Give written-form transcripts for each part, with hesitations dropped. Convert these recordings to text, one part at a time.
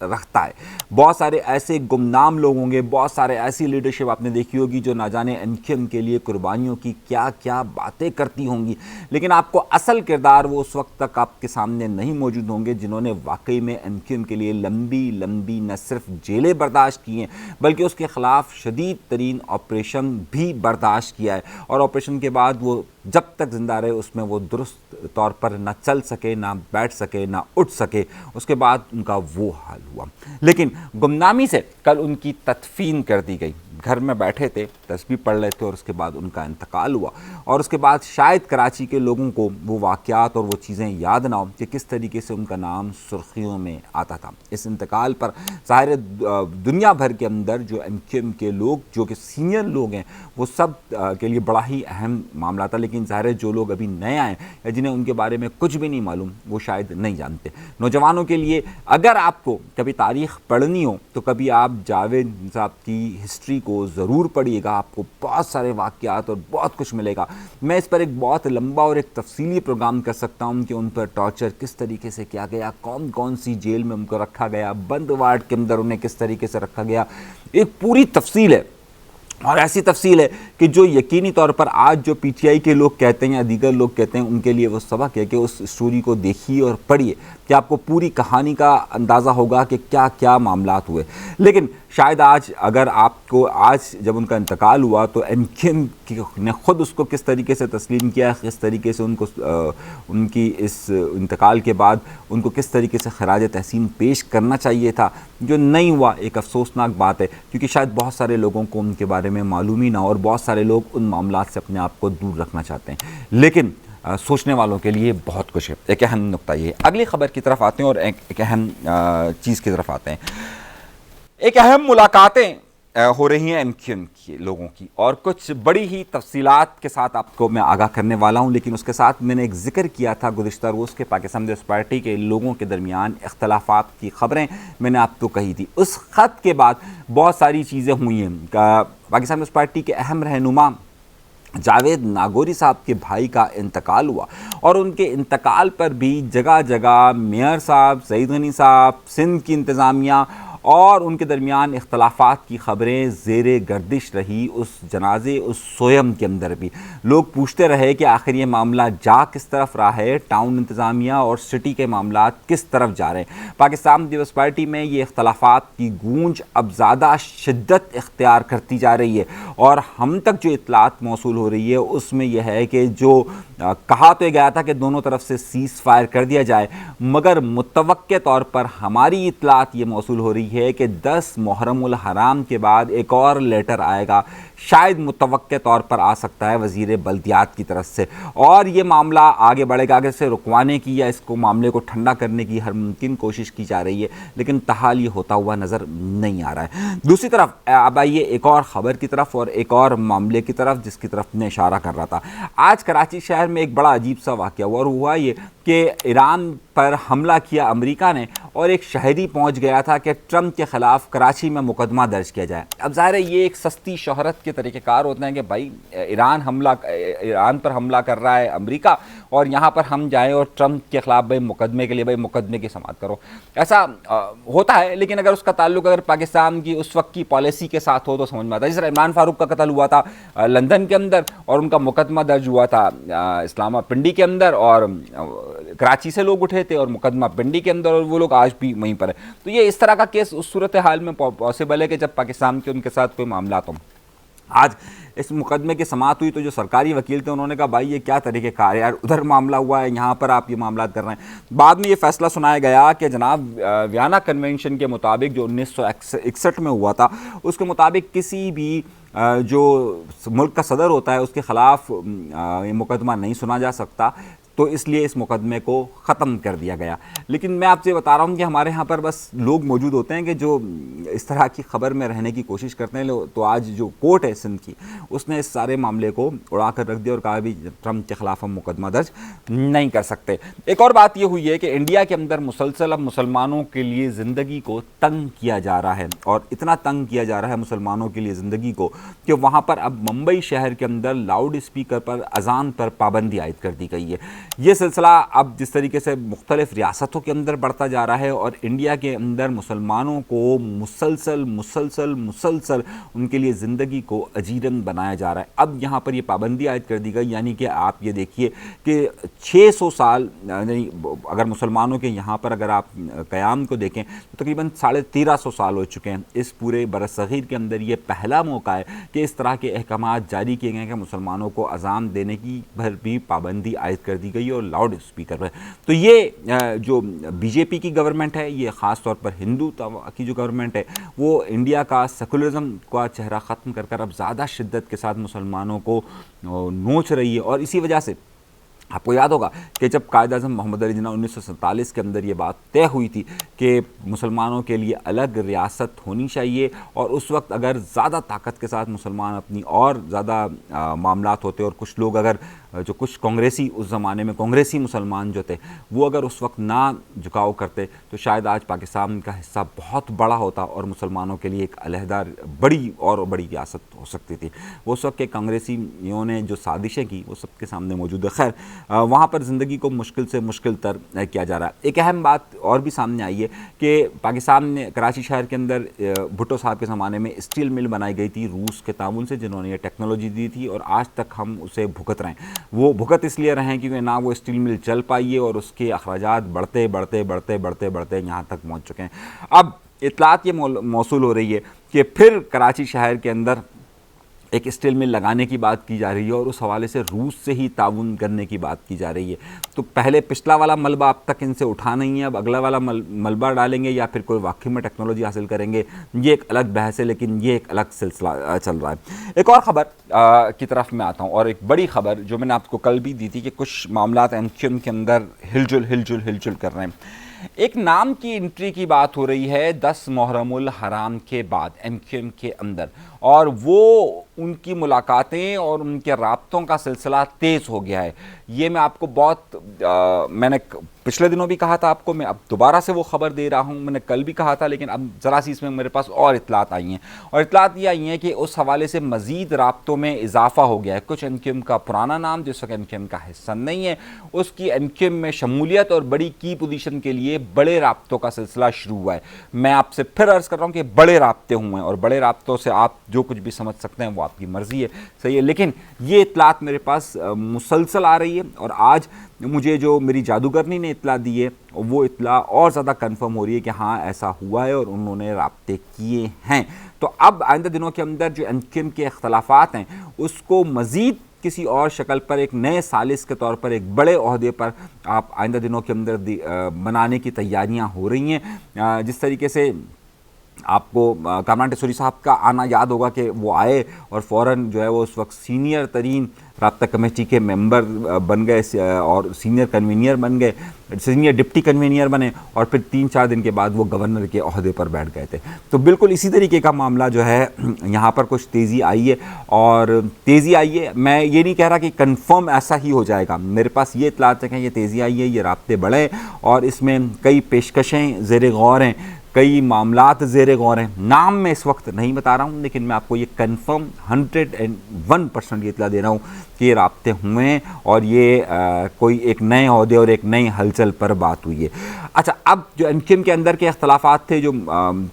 رکھتا ہے. بہت سارے ایسے گمنام لوگ ہوں گے, بہت سارے ایسی لیڈرشپ آپ نے دیکھی ہوگی جو نہ جانے این کیو ایم کے لیے قربانیوں کی کیا کیا باتیں کرتی ہوں گی, لیکن آپ کو اصل کردار وہ اس وقت تک آپ کے سامنے نہیں موجود ہوں گے جنہوں نے واقعی میں این کیو ایم کے لیے لمبی لمبی نہ صرف جیلیں برداشت کی ہیں بلکہ اس کے خلاف شدید ترین آپریشن بھی برداشت کیا ہے, اور آپریشن کے بعد وہ جب تک زندہ رہے اس میں وہ درست طور پر نہ چل سکے, نہ بیٹھ سکے, نہ اٹھ سکے. اس کے بعد ان کا وہ حال ہوا, لیکن گمنامی سے کل ان کی تدفین کر دی گئی. گھر میں بیٹھے تھے, تسبیح پڑھ رہے تھے اور اس کے بعد ان کا انتقال ہوا, اور اس کے بعد شاید کراچی کے لوگوں کو وہ واقعات اور وہ چیزیں یاد نہ ہوں کہ کس طریقے سے ان کا نام سرخیوں میں آتا تھا. اس انتقال پر ظاہر دنیا بھر کے اندر جو این کیو ایم کے لوگ جو کہ سینئر لوگ ہیں وہ سب کے لیے بڑا ہی اہم معاملہ تھا, لیکن ظاہر جو لوگ ابھی نئے آئے یا جنہیں ان کے بارے میں کچھ بھی نہیں معلوم وہ شاید نہیں جانتے. نوجوانوں کے لیے اگر آپ کو کبھی تاریخ پڑھنی ہو تو کبھی آپ جاوید صاحب کی ہسٹری کو ضرور پڑھیے گا, آپ کو بہت سارے واقعات اور بہت کچھ ملے گا. میں اس پر ایک بہت لمبا اور ایک تفصیلی پروگرام کر سکتا ہوں کہ ان پر ٹارچر کس طریقے سے کیا گیا, کون کون سی جیل میں ان کو رکھا گیا, بند وارڈ کے اندر انہیں کس طریقے سے رکھا گیا. ایک پوری تفصیل ہے, اور ایسی تفصیل ہے کہ جو یقینی طور پر آج جو پی ٹی آئی کے لوگ کہتے ہیں یا دیگر لوگ کہتے ہیں ان کے لیے وہ سبق ہے کہ اس اسٹوری کو دیکھیے اور پڑھیے کہ آپ کو پوری کہانی کا اندازہ ہوگا کہ کیا کیا معاملات ہوئے. لیکن شاید آج اگر آپ کو آج جب ان کا انتقال ہوا تو این کیو ایم نے خود اس کو کس طریقے سے تسلیم کیا, کس طریقے سے ان کو ان کی اس انتقال کے بعد ان کو کس طریقے سے خراج تحسین پیش کرنا چاہیے تھا, جو نہیں ہوا, ایک افسوسناک بات ہے, کیونکہ شاید بہت سارے لوگوں کو ان کے بارے میں معلوم ہی نہ ہو اور بہت سارے لوگ ان معاملات سے اپنے آپ کو دور رکھنا چاہتے ہیں. لیکن سوچنے والوں کے لیے بہت کچھ ہے. ایک اہم نقطہ یہ ہے. اگلی خبر کی طرف آتے ہیں اور ایک اہم چیز کی طرف آتے ہیں. ایک اہم ملاقاتیں ہو رہی ہیں این کیو ایم کے لوگوں کی, اور کچھ بڑی ہی تفصیلات کے ساتھ آپ کو میں آگاہ کرنے والا ہوں. لیکن اس کے ساتھ میں نے ایک ذکر کیا تھا گزشتہ روز کے پاکستان پیپلز پارٹی کے لوگوں کے درمیان اختلافات کی خبریں میں نے آپ کو کہی تھی. اس خط کے بعد بہت ساری چیزیں ہوئی ہیں. پاکستان پیپلز پارٹی کے اہم رہنما جاوید ناگوری صاحب کے بھائی کا انتقال ہوا, اور ان کے انتقال پر بھی جگہ جگہ میئر صاحب, سعید غنی صاحب, سندھ کی انتظامیہ اور ان کے درمیان اختلافات کی خبریں زیر گردش رہی. اس جنازے, اس سویم کے اندر بھی لوگ پوچھتے رہے کہ آخر یہ معاملہ جا کس طرف رہا ہے, ٹاؤن انتظامیہ اور سٹی کے معاملات کس طرف جا رہے ہیں. پاکستان پیپلز پارٹی میں یہ اختلافات کی گونج اب زیادہ شدت اختیار کرتی جا رہی ہے, اور ہم تک جو اطلاعات موصول ہو رہی ہے اس میں یہ ہے کہ جو کہا تو یہ گیا تھا کہ دونوں طرف سے سیز فائر کر دیا جائے, مگر متوقع طور پر ہماری اطلاعات یہ موصول ہو رہی ہے کہ 10 محرم الحرام کے بعد ایک اور لیٹر آئے گا, شاید متوقع طور پر آ سکتا ہے وزیر بلدیات کی طرف سے, اور یہ معاملہ آگے بڑھے گا. آگے سے رکوانے کی یا اس کو معاملے کو ٹھنڈا کرنے کی ہر ممکن کوشش کی جا رہی ہے, لیکن تاحال یہ ہوتا ہوا نظر نہیں آ رہا ہے. دوسری طرف اب آئیے ایک اور خبر کی طرف اور ایک اور معاملے کی طرف جس کی طرف میں اشارہ کر رہا تھا. آج کراچی شہر میں ایک بڑا عجیب سا واقعہ ہوا, اور ہوا یہ کہ ایران پر حملہ کیا امریکہ نے, اور ایک شہری پہنچ گیا تھا کہ ٹرمپ کے خلاف کراچی میں مقدمہ درج کیا جائے. اب ظاہر ہے یہ ایک سستی شہرت کے طریقہ کار ہوتے ہیں کہ بھائی ایران پر حملہ کر رہا ہے امریکہ, اور یہاں پر ہم جائیں اور ٹرمپ کے خلاف بھائی مقدمے کے لیے بھائی مقدمے کی سماعت کرو. ایسا ہوتا ہے, لیکن اگر اس کا تعلق اگر پاکستان کی اس وقت کی پالیسی کے ساتھ ہو تو سمجھ میں آتا ہے. جس طرح عمران فاروق کا قتل ہوا تھا لندن کے اندر اور ان کا مقدمہ درج ہوا تھا اسلام آباد پنڈی کے اندر, اور کراچی سے لوگ اٹھے تھے اور مقدمہ پنڈی کے اندر, اور وہ لوگ آج بھی وہیں پر ہیں. تو یہ اس طرح کا کیس اس صورتحال میں پاسبل ہے کہ جب پاکستان کے ان کے ساتھ کوئی معاملات ہوں. آج اس مقدمے کی سماعت ہوئی تو جو سرکاری وکیل تھے انہوں نے کہا بھائی یہ کیا طریقہ کار ہے یار, ادھر معاملہ ہوا ہے, یہاں پر آپ یہ معاملات کر رہے ہیں. بعد میں یہ فیصلہ سنایا گیا کہ جناب ویانا کنونشن کے مطابق جو 1961 میں ہوا تھا اس کے مطابق کسی بھی جو ملک کا صدر ہوتا ہے اس کے خلاف یہ مقدمہ نہیں سنا جا سکتا, تو اس لیے اس مقدمے کو ختم کر دیا گیا. لیکن میں آپ سے بتا رہا ہوں کہ ہمارے ہاں پر بس لوگ موجود ہوتے ہیں کہ جو اس طرح کی خبر میں رہنے کی کوشش کرتے ہیں. تو آج جو کورٹ ہے سندھ کی اس نے اس سارے معاملے کو اڑا کر رکھ دیا اور کہا بھی ٹرمپ کے خلاف ہم مقدمہ درج نہیں کر سکتے. ایک اور بات یہ ہوئی ہے کہ انڈیا کے اندر مسلسل اب مسلمانوں کے لیے زندگی کو تنگ کیا جا رہا ہے, اور اتنا تنگ کیا جا رہا ہے مسلمانوں کے لیے زندگی کو کہ وہاں پر اب ممبئی شہر کے اندر لاؤڈ اسپیکر پر اذان پر پابندی عائد کر دی گئی ہے. یہ سلسلہ اب جس طریقے سے مختلف ریاستوں کے اندر بڑھتا جا رہا ہے اور انڈیا کے اندر مسلمانوں کو مسلسل ان کے لیے زندگی کو اجیرن بنایا جا رہا ہے. اب یہاں پر یہ پابندی عائد کر دی گئی، یعنی کہ آپ یہ دیکھیے کہ 600 سال، یعنی اگر مسلمانوں کے یہاں پر اگر آپ قیام کو دیکھیں تو تقریباً 1350 سال ہو چکے ہیں. اس پورے برصغیر کے اندر یہ پہلا موقع ہے کہ اس طرح کے احکامات جاری کیے گئے کہ مسلمانوں کو اذان دینے کی پر بھی پابندی عائد کر دی گئی اور لاؤڈ اسپیکر پر. تو یہ جو بی جے پی کی گورنمنٹ ہے، یہ خاص طور پر ہندو کی جو گورنمنٹ ہے، وہ انڈیا کا سیکولرزم کا چہرہ ختم کر اب زیادہ شدت کے ساتھ مسلمانوں کو نوچ رہی ہے. اور اسی وجہ سے آپ کو یاد ہوگا کہ جب قائد اعظم محمد علی جناح 1947 کے اندر یہ بات طے ہوئی تھی کہ مسلمانوں کے لیے الگ ریاست ہونی چاہیے، اور اس وقت اگر زیادہ طاقت کے ساتھ مسلمان اپنی اور زیادہ معاملات ہوتے، اور کچھ لوگ اگر جو کچھ کانگریسی اس زمانے میں کانگریسی مسلمان جو تھے وہ اگر اس وقت نہ جھکاؤ کرتے تو شاید آج پاکستان کا حصہ بہت بڑا ہوتا اور مسلمانوں کے لیے ایک علیحدہ بڑی ریاست ہو سکتی تھی. وہ اس وقت کے کانگریسیوں نے جو سازشیں کی وہ سب کے سامنے موجود ہے. خیر، وہاں پر زندگی کو مشکل سے مشکل تر کیا جا رہا ہے. ایک اہم بات اور بھی سامنے آئی ہے کہ پاکستان نے کراچی شہر کے اندر بھٹو صاحب کے زمانے میں اسٹیل مل بنائی گئی تھی روس کے تعاون سے، جنہوں نے یہ ٹیکنالوجی دی تھی، اور آج تک ہم اسے بھگت رہے ہیں. وہ بھگت اس لیے رہے ہیں کیونکہ نہ وہ اسٹیل مل چل پائیے اور اس کے اخراجات بڑھتے یہاں تک پہنچ چکے ہیں. اب اطلاعات یہ موصول ہو رہی ہے کہ پھر کراچی شہر کے اندر ایک اسٹیل مل لگانے کی بات کی جا رہی ہے، اور اس حوالے سے روس سے ہی تعاون کرنے کی بات کی جا رہی ہے. تو پہلے پچھلا والا ملبہ اب تک ان سے اٹھا نہیں ہے، اب اگلا والا ملبہ ڈالیں گے یا پھر کوئی واقعی میں ٹیکنالوجی حاصل کریں گے، یہ ایک الگ بحث ہے، لیکن یہ ایک الگ سلسلہ چل رہا ہے. ایک اور خبر کی طرف میں آتا ہوں، اور ایک بڑی خبر جو میں نے آپ کو کل بھی دی تھی کہ کچھ معاملات ایم کیو ایم کے اندر ہلچل کر رہے ہیں. ایک نام کی انٹری کی بات ہو رہی ہے 10 محرم الحرام کے بعد ایم کیو ایم کے اندر، اور وہ ان کی ملاقاتیں اور ان کے رابطوں کا سلسلہ تیز ہو گیا ہے. یہ میں آپ کو میں نے پچھلے دنوں بھی کہا تھا آپ کو، میں اب دوبارہ سے وہ خبر دے رہا ہوں. میں نے کل بھی کہا تھا، لیکن اب ذرا سی اس میں میرے پاس اور اطلاعات آئی ہیں، اور اطلاعات یہ آئی ہیں کہ اس حوالے سے مزید رابطوں میں اضافہ ہو گیا ہے. کچھ ایم کیو ایم کا پرانا نام جس وقت ایم کیو ایم کا حصہ نہیں ہے، اس کی ایم کیو ایم میں شمولیت اور بڑی کی پوزیشن کے لیے بڑے رابطوں کا سلسلہ شروع ہوا ہے. میں آپ سے پھر عرض کر رہا ہوں کہ بڑے رابطے ہوئے ہیں، اور بڑے رابطوں سے آپ جو کچھ بھی سمجھ سکتے ہیں وہ آپ کی مرضی ہے، صحیح ہے. لیکن یہ اطلاعات میرے پاس مسلسل آ رہی ہے، اور آج مجھے جو میری جادوگرنی نے اطلاع دی ہے وہ اطلاع اور زیادہ کنفرم ہو رہی ہے کہ ہاں ایسا ہوا ہے اور انہوں نے رابطے کیے ہیں. تو اب آئندہ دنوں کے اندر جو ایم کیو ایم کے اختلافات ہیں اس کو مزید کسی اور شکل پر ایک نئے ثالث کے طور پر ایک بڑے عہدے پر آپ آئندہ دنوں کے اندر بنانے کی تیاریاں ہو رہی ہیں. جس طریقے سے آپ کو کامران ٹیسوری صاحب کا آنا یاد ہوگا کہ وہ آئے اور فوراً جو ہے وہ اس وقت سینئر ترین رابطہ کمیٹی کے ممبر بن گئے اور سینئر کنوینئر بن گئے، سینئر ڈپٹی کنوینئر بنے، اور پھر 3-4 دن کے بعد وہ گورنر کے عہدے پر بیٹھ گئے تھے. تو بالکل اسی طریقے کا معاملہ جو ہے یہاں پر کچھ تیزی آئی ہے. میں یہ نہیں کہہ رہا کہ کنفرم ایسا ہی ہو جائے گا، میرے پاس یہ اطلاعات ہے کہ یہ تیزی آئی ہے، یہ رابطے بڑھے، اور اس میں کئی پیشکشیں زیر غور ہیں، کئی معاملات زیر غور ہیں. نام میں اس وقت نہیں بتا رہا ہوں، لیکن میں آپ کو یہ کنفرم 101% یہ اطلاع دے رہا ہوں کہ یہ رابطے ہوئے ہیں، اور یہ کوئی ایک نئے عہدے اور ایک نئی ہلچل پر بات ہوئی ہے. اچھا، اب جو ایم کیو ایم کے اندر کے اختلافات تھے، جو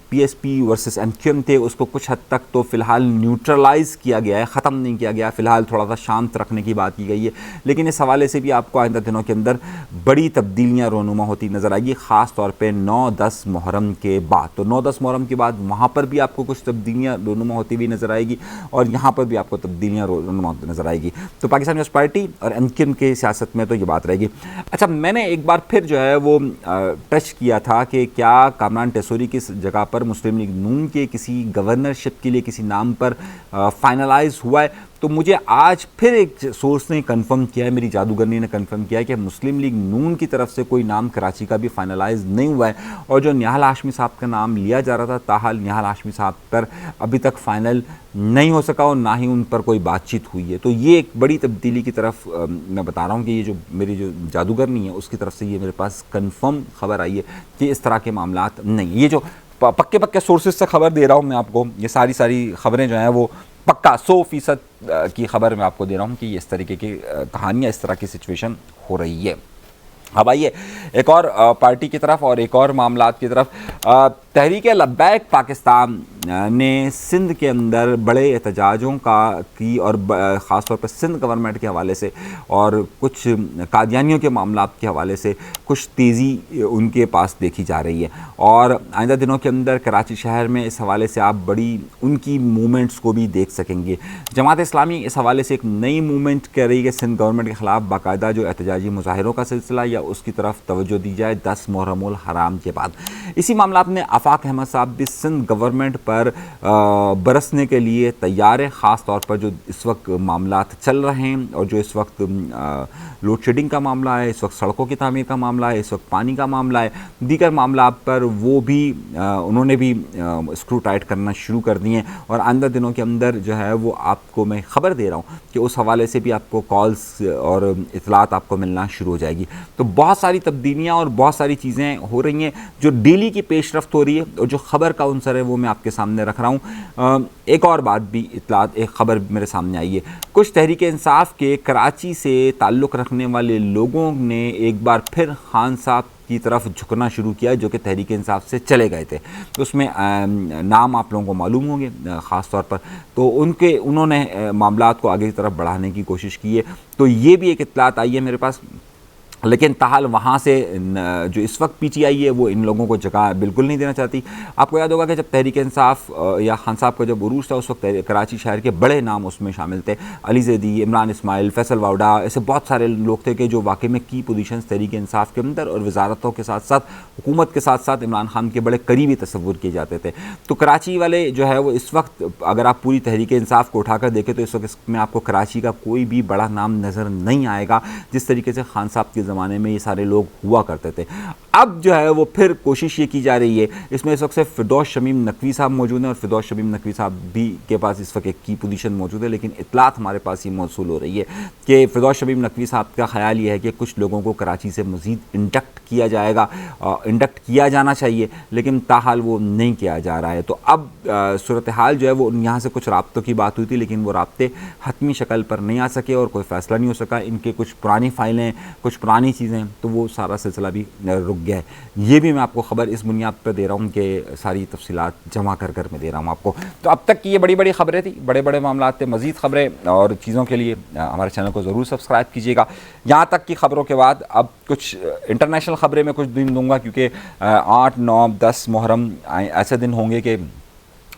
P S P versus M Q M تھے، اس کو کچھ حد تک تو فی الحال نیوٹرلائز کیا گیا ہے، ختم نہیں کیا گیا، فی الحال تھوڑا سا شانت رکھنے کی بات کی گئی ہے. لیکن اس حوالے سے بھی آپ کو آئندہ دنوں کے اندر بڑی تبدیلیاں رونما ہوتی نظر آئے گی، خاص طور پہ 9-10 محرم کے بعد. تو 9-10 محرم کے بعد وہاں پر بھی آپ کو کچھ تبدیلیاں رونما ہوتی ہوئی نظر آئے گی، اور یہاں پر بھی آپ کو تبدیلیاں رونما ہوتی نظر آئے گی. تو پاکستان نیوز پارٹی اور ایم کیو ایم کے سیاست میں تو یہ بات رہے گی. اچھا، میں نے ایک بار پھر جو ہے وہ ٹچ کیا تھا کہ کیا کامران ٹیسوری کی جگہ پر مسلم لیگ نون کے کسی گورنرشپ کے لیے کسی نام پر فائنلائز ہوا ہے. تو مجھے آج پھر ایک سورس نے کنفرم کیا ہے، میری جادوگرنی نے کنفرم کیا ہے کہ مسلم لیگ نون کی طرف سے کوئی نام کراچی کا بھی فائنلائز نہیں ہوا ہے، اور جو نہال ہاشمی صاحب کا نام لیا جا رہا تھا، تاحال نہال ہاشمی صاحب پر ابھی تک فائنل نہیں ہو سکا، اور نہ ہی ان پر کوئی بات چیت ہوئی ہے. تو یہ ایک بڑی تبدیلی کی طرف میں بتا رہا ہوں کہ یہ جو میری جو جادوگرنی ہے اس کی طرف سے یہ میرے پاس کنفرم خبر آئی ہے کہ اس طرح کے معاملات نہیں. یہ جو پکے سورسز سے خبر دے رہا ہوں میں آپ کو، یہ ساری خبریں جو ہیں وہ پکا 100% کی خبر میں آپ کو دے رہا ہوں کہ اس طریقے کی کہانیاں، اس طرح کی سچویشن ہو رہی ہے۔ اب آئیے ایک اور پارٹی کی طرف اور ایک اور معاملات کی طرف۔ تحریک لبیک پاکستان نے سندھ کے اندر بڑے احتجاجوں کی اور خاص طور پر سندھ گورنمنٹ کے حوالے سے اور کچھ قادیانیوں کے معاملات کے حوالے سے کچھ تیزی ان کے پاس دیکھی جا رہی ہے، اور آئندہ دنوں کے اندر کراچی شہر میں اس حوالے سے آپ بڑی ان کی موومنٹس کو بھی دیکھ سکیں گے۔ جماعت اسلامی اس حوالے سے ایک نئی موومنٹ کر رہی ہے سندھ گورنمنٹ کے خلاف، باقاعدہ جو احتجاجی مظاہروں کا سلسلہ یا اس کی طرف توجہ دی جائے 10 محرم الحرام کے بعد۔ اسی معاملات میں آفاق احمد صاحب بھی سندھ گورنمنٹ پر برسنے کے لیے تیار ہے، خاص طور پر جو اس وقت معاملات چل رہے ہیں اور جو اس وقت لوڈ شیڈنگ کا معاملہ ہے، اس وقت سڑکوں کی تعمیر کا معاملہ ہے، اس وقت پانی کا معاملہ ہے، دیگر معاملات پر وہ بھی انہوں نے بھی اسکرو ٹائٹ کرنا شروع کر دیے ہیں، اور آئندہ دنوں کے اندر جو ہے وہ آپ کو میں خبر دے رہا ہوں کہ اس حوالے سے بھی آپ کو کالز اور اطلاعات آپ کو ملنا شروع ہو جائے گی۔ تو بہت ساری تبدیلیاں اور بہت ساری چیزیں ہو رہی ہیں جو ڈیلی کی پیش رفت ہو رہی ہے، اور جو خبر کا عنصر ہے وہ میں آپ کے سامنے رکھ رہا ہوں۔ ایک اور بات بھی اطلاعات، ایک خبر میرے سامنے آئی ہے، کچھ تحریک انصاف کے کراچی سے تعلق رکھنے والے لوگوں نے ایک بار پھر خان صاحب کی طرف جھکنا شروع کیا، جو کہ تحریک انصاف سے چلے گئے تھے۔ اس میں نام آپ لوگوں کو معلوم ہوں گے خاص طور پر، تو انہوں نے معاملات کو آگے کی طرف بڑھانے کی کوشش کی ہے۔ تو یہ بھی ایک اطلاعات آئی ہے میرے پاس، لیکن تاحال وہاں سے جو اس وقت پی ٹی آئی ہے وہ ان لوگوں کو جگہ بالکل نہیں دینا چاہتی۔ آپ کو یاد ہوگا کہ جب تحریک انصاف یا خان صاحب کا جب عروج تھا، اس وقت کراچی شہر کے بڑے نام اس میں شامل تھے، علی زیدی، عمران اسماعیل، فیصل واوڈا، ایسے بہت سارے لوگ تھے کہ جو واقعی میں کی پوزیشنز تحریک انصاف کے اندر اور وزارتوں کے ساتھ ساتھ حکومت کے ساتھ ساتھ عمران خان کے بڑے قریبی تصور کیے جاتے تھے۔ تو کراچی والے جو ہے وہ اس وقت اگر آپ پوری تحریک انصاف کو اٹھا کر دیکھیں تو اس وقت اس میں آپ کو کراچی کا کوئی بھی بڑا نام نظر نہیں آئے گا، جس طریقے سے خان صاحب کے زمانے میں یہ سارے لوگ ہوا کرتے تھے۔ اب جو ہے وہ پھر کوشش یہ کی جا رہی ہے، اس میں اس وقت سے فردوس شمیم نقوی صاحب موجود ہیں، اور فردوس شمیم نقوی صاحب بھی کے پاس اس وقت ایک کی پوزیشن موجود ہے، لیکن اطلاعات ہمارے پاس یہ موصول ہو رہی ہے کہ فردوس شمیم نقوی صاحب کا خیال یہ ہے کہ کچھ لوگوں کو کراچی سے مزید انڈکٹ کیا جائے گا، انڈکٹ کیا جانا چاہیے، لیکن تاحال وہ نہیں کیا جا رہا ہے۔ تو اب صورتحال جو ہے وہ یہاں سے کچھ رابطوں کی بات ہوئی تھی، لیکن وہ رابطے حتمی شکل پر نہیں آ سکے اور کوئی فیصلہ نہیں ہو سکا۔ ان کے کچھ پرانی فائلیں، کچھ پرانی چیزیں، تو وہ سارا سلسلہ بھی رک گیا ہے۔ یہ بھی میں آپ کو خبر اس بنیاد پر دے رہا ہوں کہ ساری تفصیلات جمع کر میں دے رہا ہوں آپ کو۔ تو اب تک کی یہ بڑی بڑی خبریں تھیں، بڑے بڑے معاملات تھے۔ مزید خبریں اور چیزوں کے لیے ہمارے چینل کو ضرور سبسکرائب کیجیے گا۔ یہاں تک کی خبروں کے بعد اب کچھ انٹرنیشنل خبریں میں کچھ دن دوں گا، کیونکہ 8، 9، 10 محرم ایسے دن ہوں گے کہ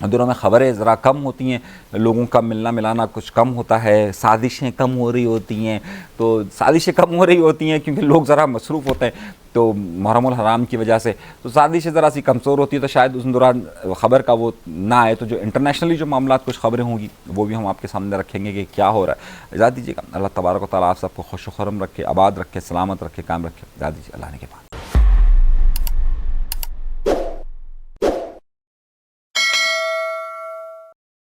دنوں میں خبریں ذرا کم ہوتی ہیں، لوگوں کا ملنا ملانا کچھ کم ہوتا ہے، سازشیں کم ہو رہی ہوتی ہیں۔ تو سازشیں کم ہو رہی ہوتی ہیں کیونکہ لوگ ذرا مصروف ہوتے ہیں تو محرم الحرام کی وجہ سے، تو سازشیں ذرا سی کمزور ہوتی ہے، تو شاید اس دوران خبر کا وہ نہ آئے۔ تو جو انٹرنیشنلی جو معاملات کچھ خبریں ہوں گی وہ بھی ہم آپ کے سامنے رکھیں گے کہ کیا ہو رہا ہے۔ اجازت دیجیے گا، اللہ تبارک و تعالیٰ آپ سب کو خوش و خرم رکھے، آباد رکھے، سلامت رکھے، کام رکھے۔ اجازت دیجیے، اللہ نے کے پاس۔